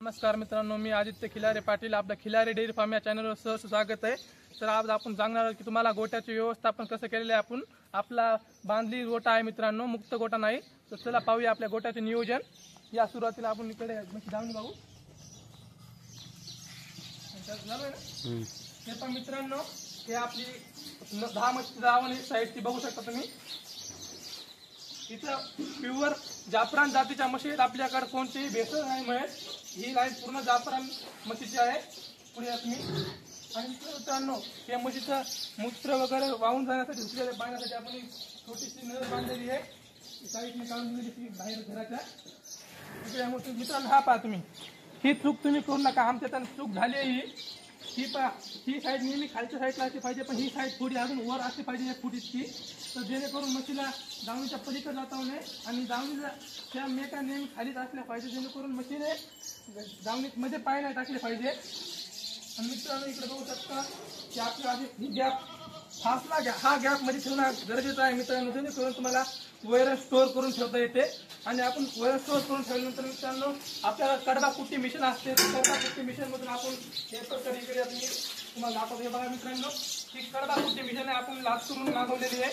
नमस्कार मित्रांनो, मी आदित्य खिलारे पाटील. आपल्या खिलारे डेअरी फार्म या चॅनलवर सहर्ष स्वागत आहे. तर आज आपण सांगणार आहोत की तुम्हाला गोट्याचे व्यवस्थापन कसं केलेलं आहे. आपण आपला बांधली गोटा आहे मित्रांनो, मुक्त गोटा नाही. तर चला पाहूया आपल्या गोट्याचे नियोजन. या सुरुवातीला आपण इकडे जाऊन पाहू. हे पण मित्रांनो, हे आपली 10 म्हशी धावण साईडची बघू शकता तुम्ही. इथं प्युअर जाफरान जातीच्या म्हशी आहेत. आपल्याकडे कोणतीही भेसळ नाही मिळेल. ही लाईन पूर्ण जाफरान म्हशीची आहे. पुढे या तुम्ही. आणि मित्रांनो, या म्हशीचं मूत्र वगैरे वाहून जाण्यासाठी दुसऱ्या बांधण्यासाठी आपण छोटीशी नळ बांधलेली आहे. साईडने काढून दिलेली बाहेर घराच्या. मित्रांनो, हा पहा तुम्ही, ही चूक तुम्ही करू नका. आमच्या चूक झाली आहे ही पहा. ही साईड नेहमी खालच्या साईडला असली पाहिजे, पण ही साईड थोडी अजून वर असली पाहिजे 1 फूट इतकी. तर जेणेकरून म्हशीला दावणीच्या पलीकडे जाता नये आणि दावणीला त्या मेका नेहमी खालीच असल्या पाहिजे, जेणेकरून म्हशीने दावणीत मध्ये पाय नाही टाकले पाहिजे. आणि मित्रांनो, इकडे बघू शकता की आपल्या आधी गॅप फासला घ्या. हा गॅप मध्ये ठेवणं गरजेचं आहे मित्रांनो, जेणेकरून तुम्हाला वैरण स्टोअर करून ठेवता येते. आणि आपण वैरण स्टोअर करून ठेवल्यानंतर मित्रांनो, आपल्याला कडबा कुट्टी मिशन असते. कडबा कुट्टी मिशन मधून आपण इकडे तुम्हाला दाखवतो. हे बघा मित्रांनो, ही कडबा कुट्टी मिशन आहे, आपण लाच करून मागवलेली आहे.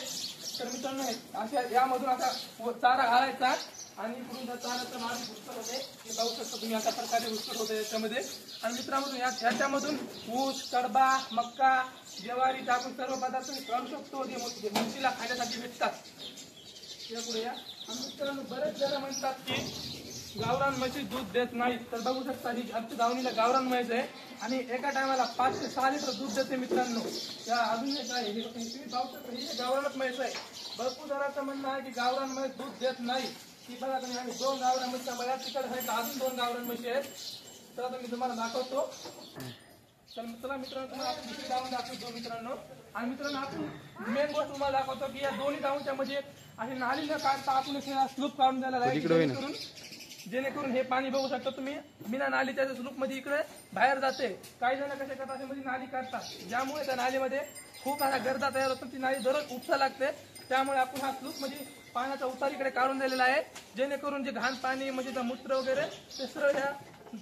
तर मित्रांनो, अशा यामधून असा चारा घालायचा आणि इकडून चाराचं मार्ग घुसत होते. हे पाहू शकता तुम्ही, अशा प्रकारे घुसत होते याच्यामध्ये. आणि मित्रांनो, याच्यामधून ऊस, कडबा, मक्का, ज्वारी आपण सर्व पदार्थ काढू शकतो, जे म्हशीला खाण्यासाठी भेटतात. पुढे या. आणि मित्रांनो, बरेच जण म्हणतात की गावरान म्हशी दूध देत नाही. तर बघू शकता, ही आमच्या दावणीला गावरान म्हैस आहे आणि एका टायमाला 5 ते 6 लिटर दूध देते मित्रांनो. या अजून एक आहे, तुम्ही पाहू शकता, ही गावरानच म्हैस आहे. भरपूर जणांचं म्हणणं आहे की गावरान म्हैस दूध देत नाही. ती बघा तुम्ही, आम्ही 2 गावरान म्हशी बघा, तिकडे अजून 2 गावरान म्हशी आहेत. तर आता मी तुम्हाला दाखवतो. तर चला मित्रांनो, तुम्हाला आपण दुसरी दावण दाखवतो मित्रांनो. आणि मित्रांनो, आपण मेन गोष्ट तुम्हाला दाखवतो की या दोन्ही दावणच्या मध्ये अशी नाली न काढता आपण स्लूप काढून द्यायला लागेल, जेणेकरून हे पाणी बघू शकता तुम्ही बिना नालीच्या स्लूप मध्ये इकडे बाहेर जाते. काही जण कसे करतात, असे मध्ये नाली काढतात, ज्यामुळे त्या नालीमध्ये खूप अशा गर्दा तयार होतात. ती नाली दररोज उपसा लागते. त्यामुळे आपण हा स्लूप मध्ये पाण्याचा उतार इकडे काढून दिलेला आहे, जेणेकरून जे घाण पाणी म्हणजे मूत्र वगैरे ते सरळ ह्या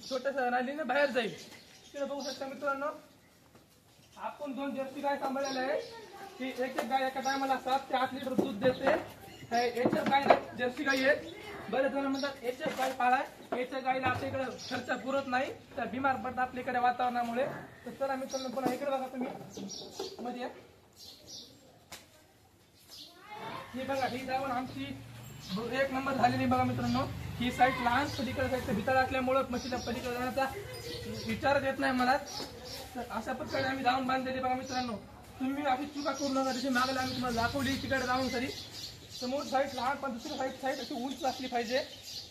छोट्याशा नालीने बाहेर जाईल. तिकडे बघू शकता मित्रांनो, आपण 2 जर्सी गाय सांभाळलेल्या आहे. की एक गाय एका टायमाला 7 ते 8 लिटर दूध देते. याच्या गाय जर्सी गाई आहेत. बरेच जण म्हणतात याच्या गाय पाळाय, याच्या गायला आपल्या इकडे खर्च पुरत नाही, तर बिमार पडतात आपल्या इकडे वातावरणामुळे. तर चला मित्रांनो, पुन्हा इकडे बघा तुम्ही मध्ये. ही बघा, ही दावण आमची 1 नंबर झालेली बघा मित्रांनो. ही साईड लहान पलीकडे साईडच्या भीतर असल्यामुळे म्हशीला पलीकडे जाण्याचा विचारच येत नाही मला. तर अशा प्रकारे आम्ही दावण बांधलेली बघा मित्रांनो. तुम्ही अशी चुका करू नका, जशी मागला आम्ही तुम्हाला दाखवली तिकडे जाऊन तरी. समोर साईड लहान, पण दुसरी साईड अशी उंच असली पाहिजे.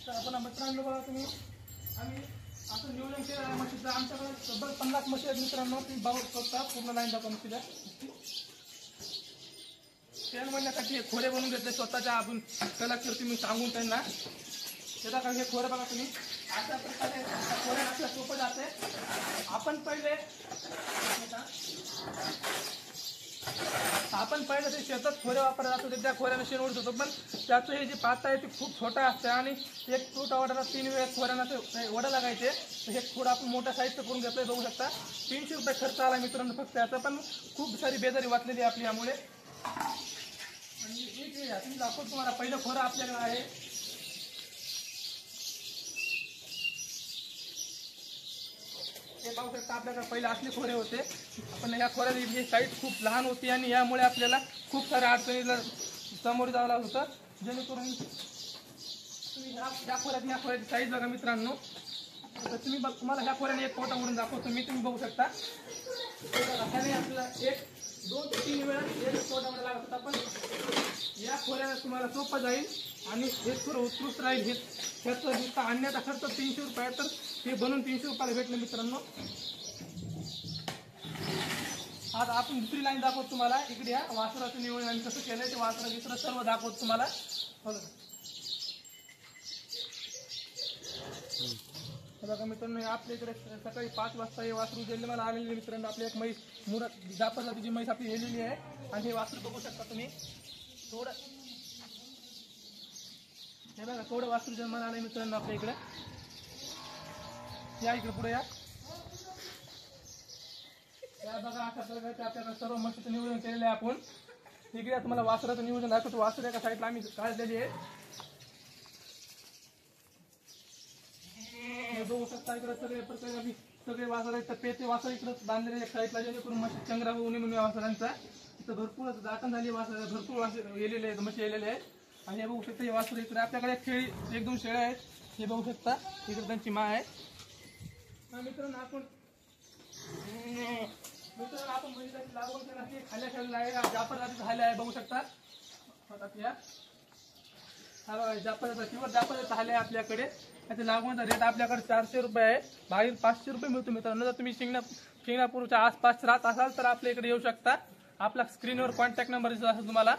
तर आपण मित्रांनो बघा तुम्ही, आम्ही असं नियोजन केलं आहे म्हशीचं. आमच्याकडे तब्बल 50 म्हशी आहेत मित्रांनो. तुम्ही बघू शकता पूर्ण लाईन दाखवा म्हशीला. शेण म्हणण्यासाठी हे खोरे बनवून घेतले स्वतःच्या. आपण कलाकार तुम्ही सांगून त्यांना त्याचा काही हे खोरे बघा तुम्ही. अशा प्रकारे खोरे असल्या सोपं जाते. आपण पहिले ते शेतात खोरे वापरत असतो, त्या खोऱ्याने शेण ओढत होतो. पण त्याचं हे जे पाता आहे ते खूप छोटा असतं आणि 1 फूट ओढायला 3 वेळेस खोऱ्यानं ते ओढा लागायचे. तर हे थोडं आपण मोठ्या साईजचं करून घेतलंय. बघू शकता 300 रुपये खर्च आला मित्रांनो फक्त याचा. पण खूप सारी बेजारी वाचलेली आपली यामुळे. आणि एक तुम्ही दाखवतो तुम्हाला, पहिलं खोरं आपल्याकडे आहे. हे पाहू शकता, आपल्याकडे पहिले असले खोरे होते. पण या खोऱ्याची साईज खूप लहान होती आणि यामुळे आपल्याला खूप साऱ्या अडचणीला सामोरे जावं लागत होतं. जेणेकरून तुम्ही ह्या खोऱ्याची साईज बघा मित्रांनो. तर तुम्ही तुम्हाला ह्या खोऱ्याने एक फोटा म्हणून दाखवतो मी, तुम्ही बघू शकता. ह्याने आपल्याला 1, 2 ते 3 वेळा एक फोटामध्ये लागत होता. पण या खोऱ्याने तुम्हाला सोपं जाईल आणि हे थोडं उत्कृष्ट राहील. हे त्याचं नुसता आणण्याचा खर्च 300 रुपये, तर हे बनवून 300 रुपयाला भेटले मित्रांनो. आता आपण दुसरी लाईन दाखवतो तुम्हाला. इकडे या वासराचं नियोजन कसं केलंय ते वासरा सर्व दाखवतो तुम्हाला. बघा मित्रांनो, आपल्या इकडे सकाळी 5 वाजता हे वासरू जन्माला आलेले मित्रांनो. आपली एक म्हैस मुराद जाफर जातीची म्हैस आपली गेलेली आहे. आणि हे वासरू बघू शकता तुम्ही. थोडं हे बघा, थोडं वासरू जन्माला आलंय मित्रांनो आपल्या इकडे. या इकडे पुढे या बघा अशा प्रकारचे आपल्याकडे सर्व म्हशीचं नियोजन केलेलं आहे आपण. इकडे तुम्हाला वासराचं नियोजन दाखवतो. वासर एका साईडला आम्ही काढलेली आहे. बघू शकता इकडे सगळे प्रकारे आम्ही सगळे वासर आहेत. तर पेचे वासर इकडे बांधलेले एक साईडला जेणेकरून म्हशी चंगरा होऊ नये म्हणून वासरांचा. इथं भरपूर दाटण झाली वासर भरपूर वासर येलेले आहेत म्हशी येलेले आहेत. आणि हे बघू शकता हे वासर इकडे आपल्याकडे एक दोन शेळ्या आहेत. हे बघू शकता इकडे त्यांची माय आहे. मित्रांनो आपण म्हशीसाठी लागवड करण्यासाठी खाल्या ठेवलेला आहे. जाफर जातीचा हाल्या आहे बघू शकता. हा बघा जाफर जातीचा हाल्या आहे आपल्याकडे. त्याची लागवडचा रेट आपल्याकडे 400 रुपये आहे. बाहेर 500 रुपये मिळतो मित्रांनो. जर तुम्ही शिंगणापूरच्या आसपास राहत असाल तर आपल्या इकडे येऊ शकता. आपला स्क्रीनवर कॉन्टॅक्ट नंबर दिसत असेल तुम्हाला.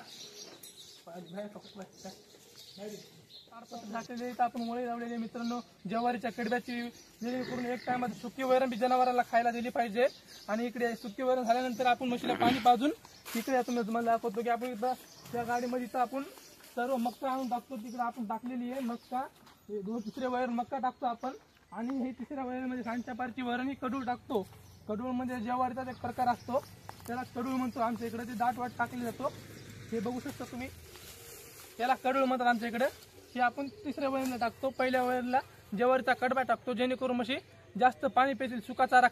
आपण मुळे लावलेले मित्रांनो ज्वारीच्या कडब्याची जेणेकरून एक टायमात सुकी वैरण बी जनावराला खायला दिली पाहिजे. आणि इकडे सुकी वैरण झाल्यानंतर आपण म्हशीला पाणी पाजून इकडे तुम्हाला दाखवतो की आपण इथं त्या गाडीमध्ये इथं आपण सर्व मक्का आणून टाकतो. तिकडे आपण टाकलेली आहे मक्का. तिसरे वैरण मक्का टाकतो आपण. आणि हे तिसऱ्या वैरणमध्ये सांच्या पारची वैरण ही कडूळ टाकतो. कडूळ म्हणजे ज्वारीचा एक प्रकार असतो त्याला कडूळ म्हणतो आमच्या इकडे. ते दाट वाट टाकले जातो. हे बघू शकता तुम्ही त्याला कडूळ म्हणतात आमच्या इकडे. हे आपण तिसऱ्या वैरणला टाकतो. पहिल्या वैरणला ज्वारीचा कडबा टाकतो जेणेकरून म्हशी जास्त पाणी पितील. सुका चारा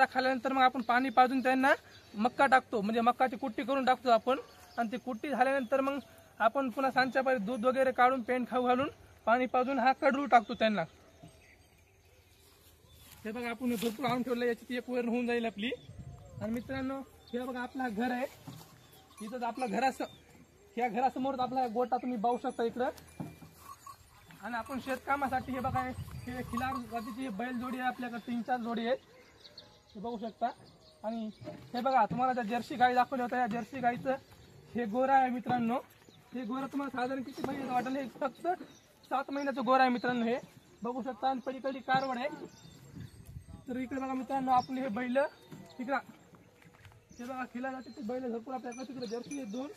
खाल्ल्यानंतर मग आपण पाणी पाजून त्यांना मक्का टाकतो. म्हणजे मक्काची कुट्टी करून टाकतो आपण. आणि ती कुट्टी झाल्यानंतर मग आपण पुन्हा सांच्या पारी दूध वगैरे काढून पेंट खाऊ घालून पाणी पाजून हा कडूळ टाकतो त्यांना. हे बघा आपण भरपूर आणून ठेवलं. याची ती एक वैरण होऊन जाईल आपली. आणि मित्रांनो हे बघा आपला घर आहे. इथं आपलं ह्या घरासमोर आपला गोटा तुम्ही पाहू शकता इकडं. आणि आपण शेतकामासाठी हे बघा हे खिलार जातीची बैल जोडी आहे आपल्याकडे. 3-4 जोडी आहेत हे बघू शकता. आणि हे बघा तुम्हाला त्या जर्सी गाई दाखवल्या होत्या. या जर्सी गाईचं हे गोरा आहे मित्रांनो. हे गोरा तुम्हाला साधारण किती महिन्याचं वाटेल. हे फक्त 7 महिन्याचं गोरा आहे मित्रांनो. हे बघू शकता. आणि पलीकडे कारवड आहे. तर इकडे बघा मित्रांनो आपले हे बैल इकडं हे बघा खिलार जातीचे बैल भरपूर आपल्याकडे. तिकडे जर्सी आहेत 2.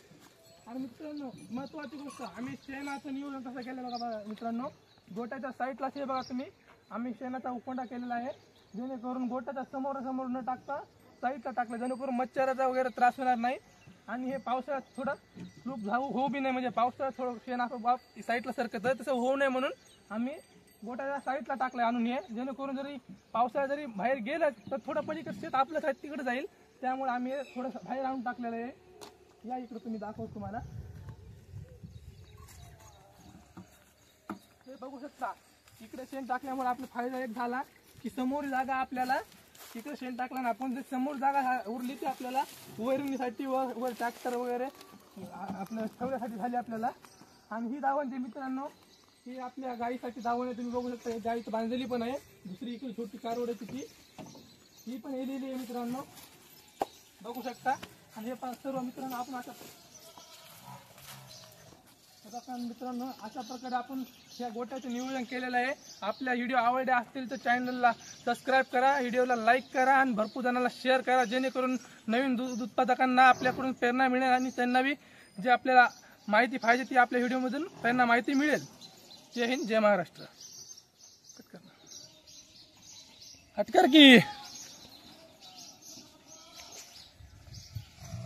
आणि मित्रांनो महत्वाची गोष्ट आम्ही शेणाचं नियोजन कसं केलं बघा मित्रांनो. गोट्याच्या साईडला हे बघा तुम्ही आम्ही शेणाचा उकोंडा केलेला आहे. जेणेकरून गोट्याच्या समोर न टाकता साईडला टाकलं जेणेकरून मच्छराचा वगैरे त्रास होणार नाही. आणि हे पावसाळ्यात थोडं लूप होऊ बी नाही. म्हणजे पावसाळ्यात थोडं शेण असं साईडला सरकतं तसं होऊ नये म्हणून आम्ही गोट्याच्या साईडला टाकलं आणून. हे जेणेकरून जरी पावसाळ्यात जरी बाहेर गेलं तर थोडं पलीकडे शेत आपल्या साईड तिकडे जाईल. त्यामुळे आम्ही थोडं बाहेर आणून टाकलेलं आहे. या इकडे तुम्ही दाखवतो तुम्हाला. हे बघू शकता इकडे शेण टाकल्यामुळे आपला फायदा एक झाला की समोर जागा आपल्याला इकडे शेण टाकला ना आपण. समोर जागा उरली ती आपल्याला वैरणीसाठी वर ट्रॅक्टर वगैरे आपल्या ठेवण्यासाठी झाली आपल्याला. आणि ही दावण जे मित्रांनो ही आपल्या गाईसाठी दावण आहे. तुम्ही बघू शकता गाई तर बांधलेली पण आहे. दुसरी इकडे छोटी कारवड आहे ती पण येलेली आहे मित्रांनो बघू शकता. आणि हे सर्व मित्रांनो आपण मित्रांनो अशा प्रकारे आपण या गोट्याचं नियोजन केलेलं आहे. आपल्या व्हिडिओ आवडले असतील तर चॅनलला सबस्क्राईब करा, व्हिडिओला लाईक करा आणि भरपूर जणांना शेअर करा जेणेकरून नवीन दूध उत्पादकांना आपल्याकडून प्रेरणा मिळेल. आणि त्यांना बी जे आपल्याला माहिती पाहिजे ती आपल्या व्हिडिओमधून त्यांना माहिती मिळेल. जय हिंद जय महाराष्ट्र. हटकर की